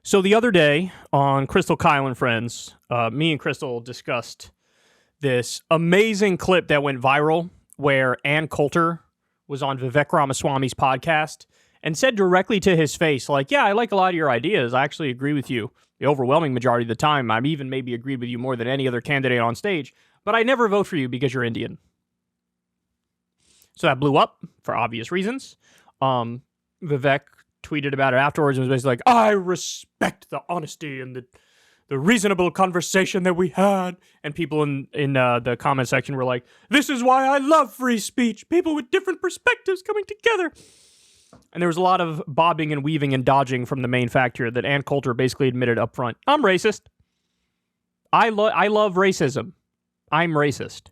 So the other day on Crystal, Kyle, and Friends, me and Crystal discussed this amazing clip that went viral where Ann Coulter was on Vivek Ramaswamy's podcast and said directly to his face, like, yeah, I like a lot of your ideas. I actually agree with you the overwhelming majority of the time. I've even maybe agreed with you more than any other candidate on stage, but I never vote for you because you're Indian. So that blew up for obvious reasons. Vivek tweeted about it afterwards and was basically like, I respect the honesty and the reasonable conversation that we had. And people in the comment section were like, this is why I love free speech. People with different perspectives coming together. And there was a lot of bobbing and weaving and dodging from the main fact here that Ann Coulter basically admitted up front, I'm racist. I love racism. I'm racist.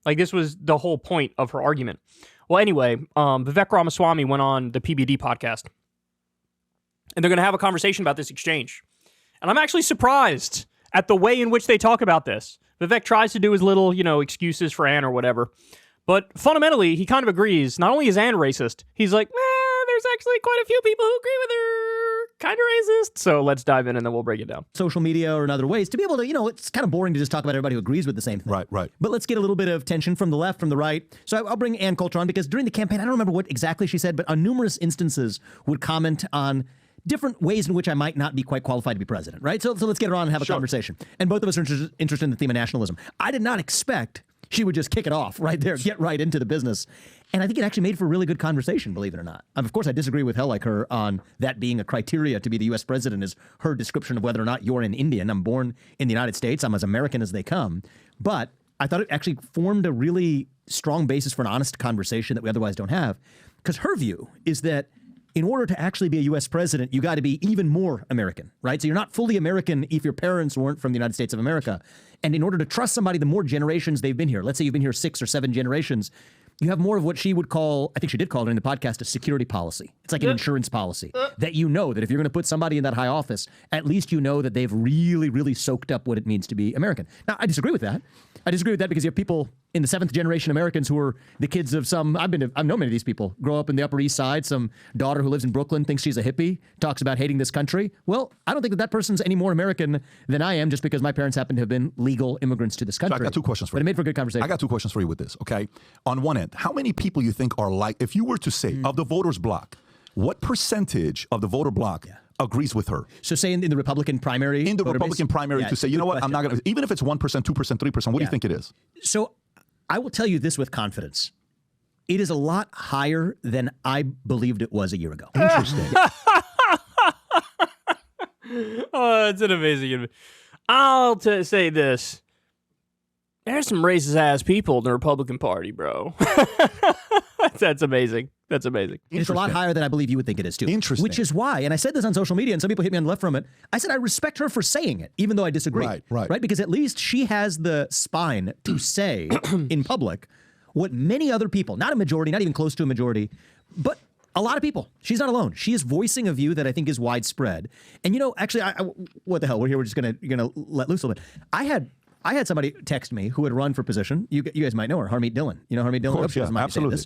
Like, this was the whole point of her argument. Well, anyway, Vivek Ramaswamy went on the PBD podcast. And they're going to have a conversation about this exchange. And I'm actually surprised at the way in which they talk about this. Vivek tries to do his little, excuses for Ann or whatever. But fundamentally, he kind of agrees. Not only is Ann racist, he's like, there's actually quite a few people who agree with her. Kind of racist. So let's dive in and then we'll break it down. Social media or in other ways to be able to, it's kind of boring to just talk about everybody who agrees with the same thing. Right. But let's get a little bit of tension from the left, from the right. So I'll bring Ann Coulter on because during the campaign, I don't remember what exactly she said, but on numerous instances would comment on different ways in which I might not be quite qualified to be president, right? So let's get her on and have a conversation. And both of us are interested in the theme of nationalism. I did not expect she would just kick it off right there, get right into the business. And I think it actually made for a really good conversation, believe it or not. Of course, I disagree with hell like her on that being a criteria to be the U.S. president is her description of whether or not you're an Indian. I'm born in the United States. I'm as American as they come. But I thought it actually formed a really strong basis for an honest conversation that we otherwise don't have. Because her view is that in order to actually be a U.S. president, you got to be even more American, right? So you're not fully American if your parents weren't from the United States of America. And in order to trust somebody, the more generations they've been here, let's say you've been here 6 or 7 generations, you have more of what she would call, I think she did call it in the podcast, a security policy. It's like an insurance policy that that if you're going to put somebody in that high office, at least you know that they've really, really soaked up what it means to be American. Now, I disagree with that. I disagree with that because you have people in the 7th generation Americans who are the kids of some, I've known many of these people, grow up in the Upper East Side, some daughter who lives in Brooklyn thinks she's a hippie, talks about hating this country. Well, I don't think that person's any more American than I am just because my parents happen to have been legal immigrants to this country. So I got 2 questions for you. But it made for a good conversation. I got 2 questions for you with this, okay? On one end, how many people you think are like, if you were to say, of the voters block, what percentage of the voter block agrees with her? So say in the Republican primary? In the Republican primary to say, you know what, I'm not going to, even if it's 1%, 2%, 3%, what do you think it is? So I will tell you this with confidence. It is a lot higher than I believed it was a year ago. Interesting. Oh, it's an amazing. I'll say this. There's some racist ass people in the Republican Party, bro. That's amazing. That's amazing. It's a lot higher than I believe you would think it is, too. Interesting. Which is why, and I said this on social media, and some people hit me on the left from it, I said I respect her for saying it, even though I disagree. Right? Because at least she has the spine to say in public what many other people, not a majority, not even close to a majority, but a lot of people. She's not alone. She is voicing a view that I think is widespread. And, actually, what the hell? We're here. We're just going to let loose a little bit. I had somebody text me who had run for position. You guys might know her, Harmeet Dillon. You know Harmeet Dillon? Of course, yeah, absolutely.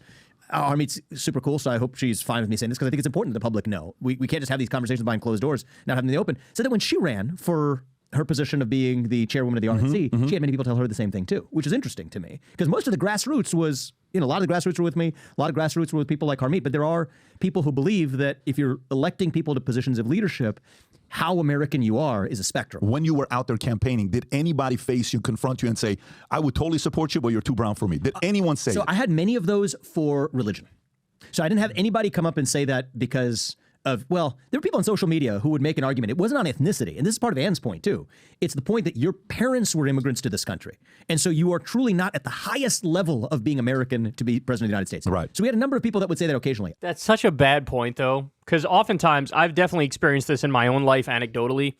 Harmeet's super cool, so I hope she's fine with me saying this because I think it's important that the public know. We can't just have these conversations behind closed doors, not having them in the open. So that when she ran for her position of being the chairwoman of the RNC, she had many people tell her the same thing too, which is interesting to me because most of the grassroots was, a lot of the grassroots were with me, a lot of grassroots were with people like Harmeet, but there are people who believe that if you're electing people to positions of leadership, how American you are is a spectrum. When you were out there campaigning, did anybody face you, confront you, and say, I would totally support you, but you're too brown for me? Did anyone say So I had many of those for religion. So I didn't have anybody come up and say that because of, there were people on social media who would make an argument. It wasn't on ethnicity. And this is part of Ann's point, too. It's the point that your parents were immigrants to this country. And so you are truly not at the highest level of being American to be president of the United States. Right. So we had a number of people that would say that occasionally. That's such a bad point, though, because oftentimes I've definitely experienced this in my own life anecdotally.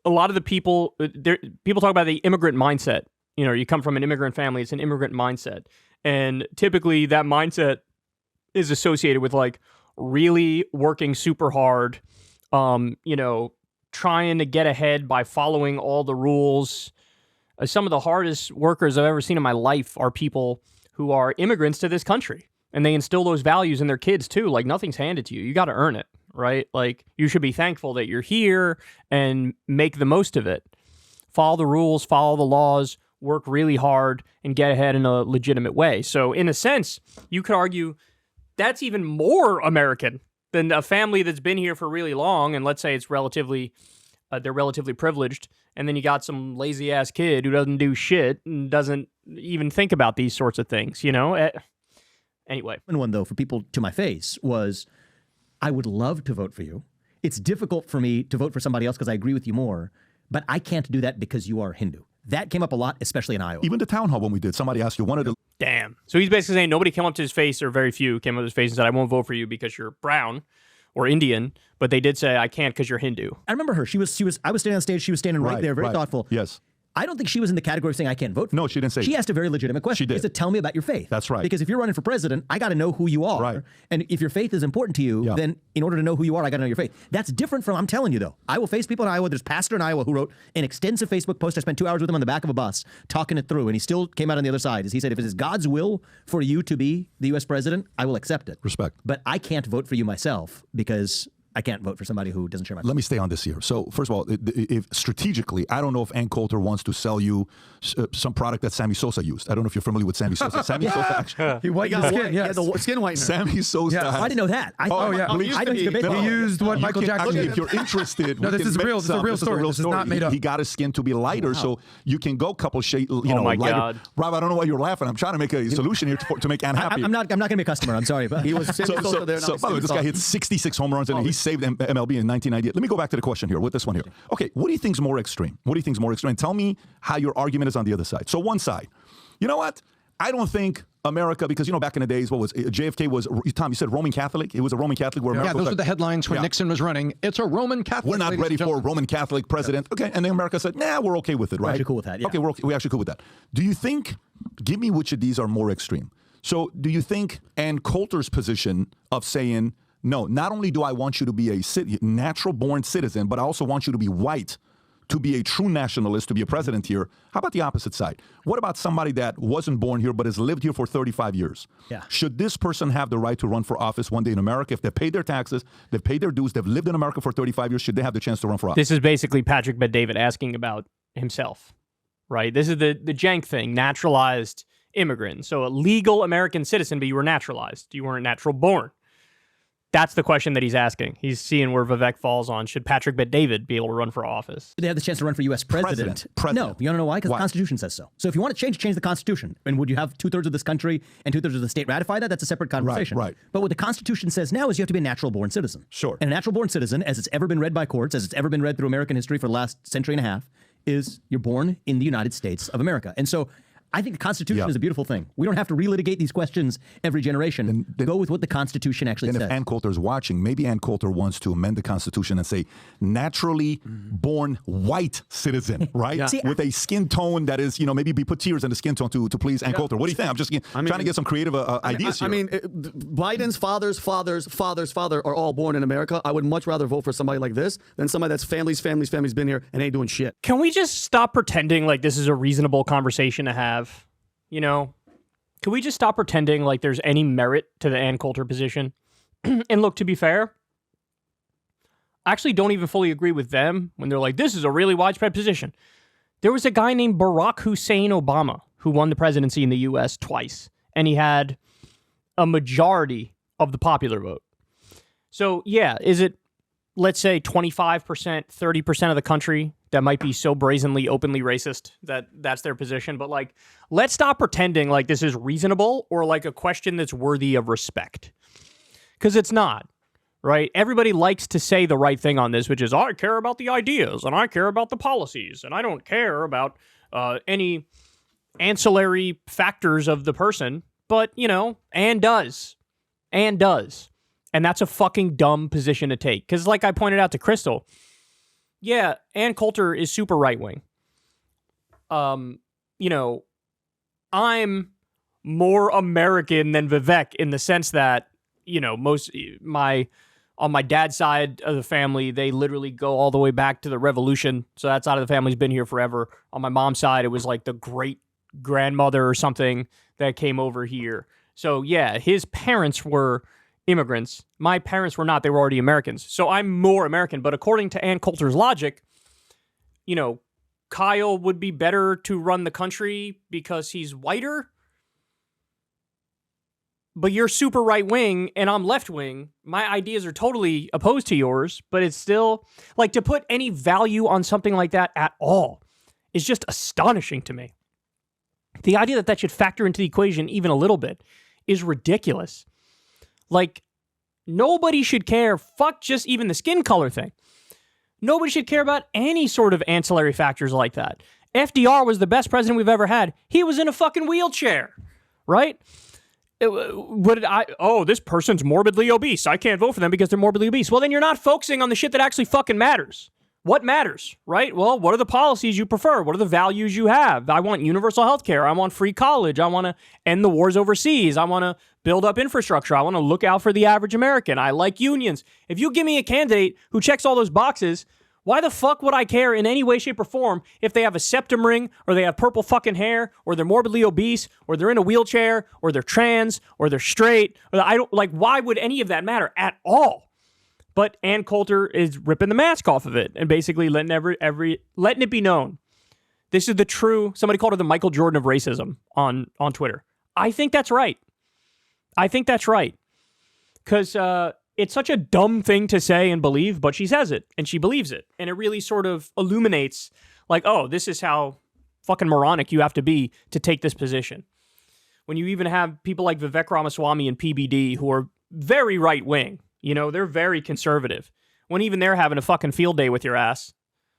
A lot of the people talk about the immigrant mindset. You come from an immigrant family. It's an immigrant mindset. And typically that mindset is associated with really working super hard, trying to get ahead by following all the rules. Some of the hardest workers I've ever seen in my life are people who are immigrants to this country. And they instill those values in their kids too. Like nothing's handed to you. You got to earn it, right? Like, you should be thankful that you're here and make the most of it. Follow the rules, follow the laws, work really hard, and get ahead in a legitimate way. So in a sense, you could argue that's even more American than a family that's been here for really long, and let's say it's relatively, they're relatively privileged, and then you got some lazy-ass kid who doesn't do shit and doesn't even think about these sorts of things, you know? Anyway. One, though, for people to my face was, I would love to vote for you. It's difficult for me to vote for somebody else because I agree with you more, but I can't do that because you are Hindu. That came up a lot, especially in Iowa. Even the town hall when we did, somebody asked you, one of the... Damn. So he's basically saying nobody came up to his face, or very few came up to his face and said, I won't vote for you because you're brown or Indian, but they did say, I can't because you're Hindu. I remember her. I was standing on stage. She was standing right there, very thoughtful. Yes. I don't think she was in the category of saying I can't vote for you. No, she didn't say She asked a very legitimate question. She did. She said, tell me about your faith. That's right. Because if you're running for president, I got to know who you are. Right. And if your faith is important to you, then in order to know who you are, I got to know your faith. That's different from, I'm telling you though, I will face people in Iowa. There's a pastor in Iowa who wrote an extensive Facebook post. I spent 2 hours with him on the back of a bus talking it through, and he still came out on the other side. As he said, if it is God's will for you to be the U.S. president, I will accept it. Respect. But I can't vote for you myself because I can't vote for somebody who doesn't share my. Let me stay on this here. So first of all, if strategically, I don't know if Ann Coulter wants to sell you some product that Sammy Sosa used. I don't know if you're familiar with Sammy Sosa. Sammy Sosa actually. He whitened the skin. Yeah, the skin whitener. Sammy Sosa. I didn't know that. I know he's debating. He used what Michael Jackson Actually, did. if you're interested, No, this is real. This is a real story. This is not made up. He got his skin to be lighter, so you can go a couple shades. You know, my lighter. God. Rob, I don't know why you're laughing. I'm trying to make a solution here to make Ann happy. I'm not going to be a customer. I'm sorry, but He was Sammy Sosa there. So, by the way, this guy hit 66 home runs and he saved MLB in 1998. Let me go back to the question here with this one here. Okay, what do you think is more extreme? What do you think is more extreme? Tell me how your argument is on the other side. So one side, you know what? I don't think America, because, you know, back in the days, what was it? JFK was, Tom, you said Roman Catholic? It was a Roman Catholic where America those were the headlines when Nixon was running. It's a Roman Catholic. We're not ready for a Roman Catholic president. Okay, and then America said, nah, we're okay with it, right? We're actually cool with that, yeah. Okay, we're actually cool with that. Do you think, give me which of these are more extreme. So do you think Ann Coulter's position of saying, no, not only do I want you to be a natural-born citizen, but I also want you to be white, to be a true nationalist, to be a president here. How about the opposite side? What about somebody that wasn't born here but has lived here for 35 years? Yeah. Should this person have the right to run for office one day in America? If they've paid their taxes, they've paid their dues, they've lived in America for 35 years, should they have the chance to run for office? This is basically Patrick Bet-David asking about himself, right? This is the jank thing, naturalized immigrant. So a legal American citizen, but you were naturalized. You weren't natural born. That's the question that he's asking. He's seeing where Vivek falls on. Should Patrick Bet-David be able to run for office? They have the chance to run for U.S. president. No, you want to know why? Because the Constitution says so. So if you want to change the Constitution. And would you have 2/3 of this country and 2/3 of the state ratify that? That's a separate conversation. Right. But what the Constitution says now is you have to be a natural-born citizen. Sure. And a natural-born citizen, as it's ever been read by courts, as it's ever been read through American history for the last century and a half, is you're born in the United States of America. And so I think the Constitution is a beautiful thing. We don't have to relitigate these questions every generation. Then go with what the Constitution actually says. And if Ann Coulter's watching, maybe Ann Coulter wants to amend the Constitution and say, naturally born white citizen, right? See, with a skin tone that is, you know, maybe put tears in the skin tone to please Ann Coulter. What do you think? I'm just trying to get some creative ideas here. Biden's father are all born in America. I would much rather vote for somebody like this than somebody that's family's been here and ain't doing shit. Can we just stop pretending like this is a reasonable conversation to have? You know, can we just stop pretending like there's any merit to the Ann Coulter position? And look, to be fair, I actually don't even fully agree with them when they're like, this is a really widespread position. There was a guy named Barack Hussein Obama who won the presidency in the U.S. twice, and he had a majority of the popular vote. So, yeah, is it, let's say, 25%, 30% of the country that might be so brazenly, openly racist that that's their position? But, like, let's stop pretending like this is reasonable or like a question that's worthy of respect. Because it's not, right? Everybody likes to say the right thing on this, which is, I care about the ideas, and I care about the policies, and I don't care about any ancillary factors of the person. But, you know, Ann does. Ann does. And that's a fucking dumb position to take. Because like I pointed out to Crystal, yeah, Ann Coulter is super right-wing. You know, I'm more American than Vivek in the sense that, you know, on my dad's side of the family, they literally go all the way back to the Revolution. So that side of the family's been here forever. On my mom's side, it was like the great-grandmother or something that came over here. So yeah, his parents were immigrants. My parents were not. They were already Americans. So I'm more American. But according to Ann Coulter's logic, you know, Kyle would be better to run the country because he's whiter. But you're super right-wing and I'm left-wing. My ideas are totally opposed to yours, but it's still, like, to put any value on something like that at all is just astonishing to me. The idea that that should factor into the equation even a little bit is ridiculous. Like, nobody should care. Fuck just even the skin color thing. Nobody should care about any sort of ancillary factors like that. FDR was the best president we've ever had. He was in a fucking wheelchair, right? This person's morbidly obese. I can't vote for them because they're morbidly obese. Well, then you're not focusing on the shit that actually fucking matters. What matters, right? Well, what are the policies you prefer? What are the values you have? I want universal health care. I want free college. I want to end the wars overseas. I want to build up infrastructure. I want to look out for the average American. I like unions. If you give me a candidate who checks all those boxes, why the fuck would I care in any way, shape, or form if they have a septum ring, or they have purple fucking hair, or they're morbidly obese, or they're in a wheelchair, or they're trans, or they're straight? Or why would any of that matter at all? But Ann Coulter is ripping the mask off of it and basically letting letting it be known. This is the true, somebody called her the Michael Jordan of racism on Twitter. I think that's right. Because it's such a dumb thing to say and believe, but she says it and she believes it. And it really sort of illuminates, like, oh, this is how fucking moronic you have to be to take this position. When you even have people like Vivek Ramaswamy and PBD who are very right-wing. You know, they're very conservative. When even they're having a fucking field day with your ass.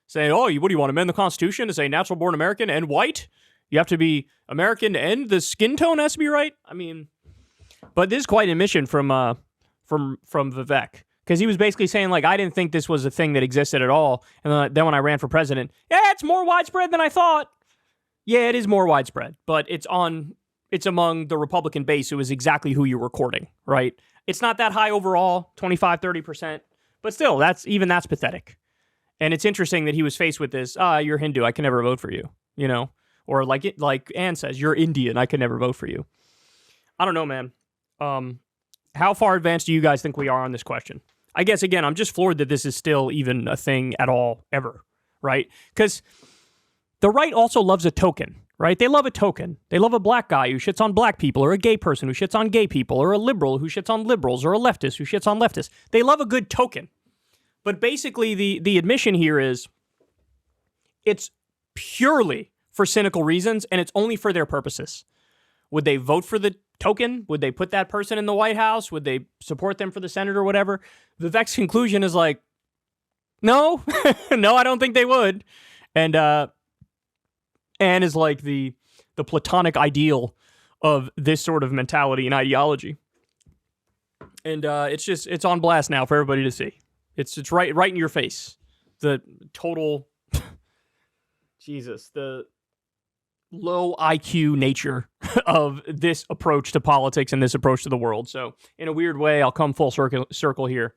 Saying, oh, what do you want to amend the Constitution to say natural born American and white? You have to be American and the skin tone has to be right? I mean, but this is quite an admission from Vivek. Because he was basically saying, like, I didn't think this was a thing that existed at all. And then when I ran for president, yeah, it's more widespread than I thought. Yeah, it is more widespread. But it's among the Republican base who is exactly who you're recording, right? It's not that high overall, 25, 30%, but still, that's pathetic. And it's interesting that he was faced with this, you're Hindu, I can never vote for you, you know? Or like Ann says, you're Indian, I can never vote for you. I don't know, man. How far advanced do you guys think we are on this question? I guess, again, I'm just floored that this is still even a thing at all, ever, right? Because the right also loves a token. Right? They love a token. They love a black guy who shits on black people, or a gay person who shits on gay people, or a liberal who shits on liberals, or a leftist who shits on leftists. They love a good token. But basically, the admission here is it's purely for cynical reasons, and it's only for their purposes. Would they vote for the token? Would they put that person in the White House? Would they support them for the Senate or whatever? Vivek's conclusion is like, no, no, I don't think they would. And Anne is like the platonic ideal of this sort of mentality and ideology. And it's on blast now for everybody to see. It's right in your face. The total, the low IQ nature of this approach to politics and this approach to the world. So in a weird way, I'll come full circle here.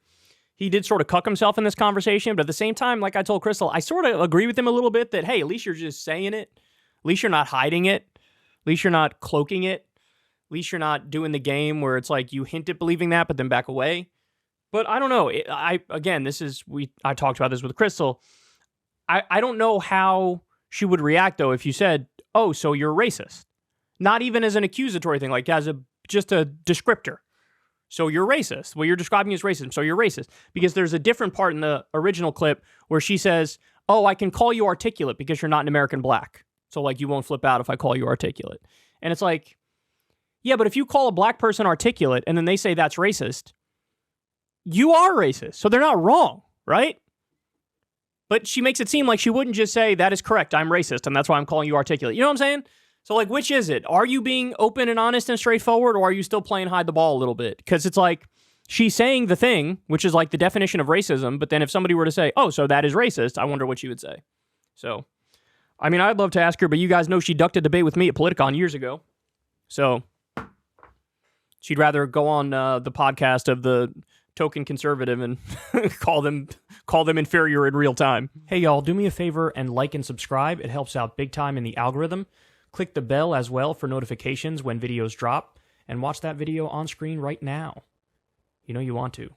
He did sort of cuck himself in this conversation, but at the same time, like I told Crystal, I sort of agree with him a little bit that, hey, at least you're just saying it. At least you're not hiding it. At least you're not cloaking it. At least you're not doing the game where it's like you hint at believing that, but then back away. But I don't know. I talked about this with Crystal. I don't know how she would react, though, if you said, oh, so you're racist. Not even as an accusatory thing, like as just a descriptor. So you're racist. What you're describing is racism. So you're racist. Because there's a different part in the original clip where she says, oh, I can call you articulate because you're not an American black. So, like, you won't flip out if I call you articulate. And it's like, yeah, but if you call a black person articulate and then they say that's racist, you are racist. So they're not wrong, right? But she makes it seem like she wouldn't just say, that is correct, I'm racist, and that's why I'm calling you articulate. You know what I'm saying? So, like, which is it? Are you being open and honest and straightforward, or are you still playing hide the ball a little bit? Because it's like, she's saying the thing, which is like the definition of racism, but then if somebody were to say, oh, so that is racist, I wonder what she would say. So, I mean, I'd love to ask her, but you guys know she ducked a debate with me at Politicon years ago. So she'd rather go on the podcast of the token conservative and call them inferior in real time. Hey, y'all, do me a favor and like and subscribe. It helps out big time in the algorithm. Click the bell as well for notifications when videos drop, and watch that video on screen right now. You know you want to.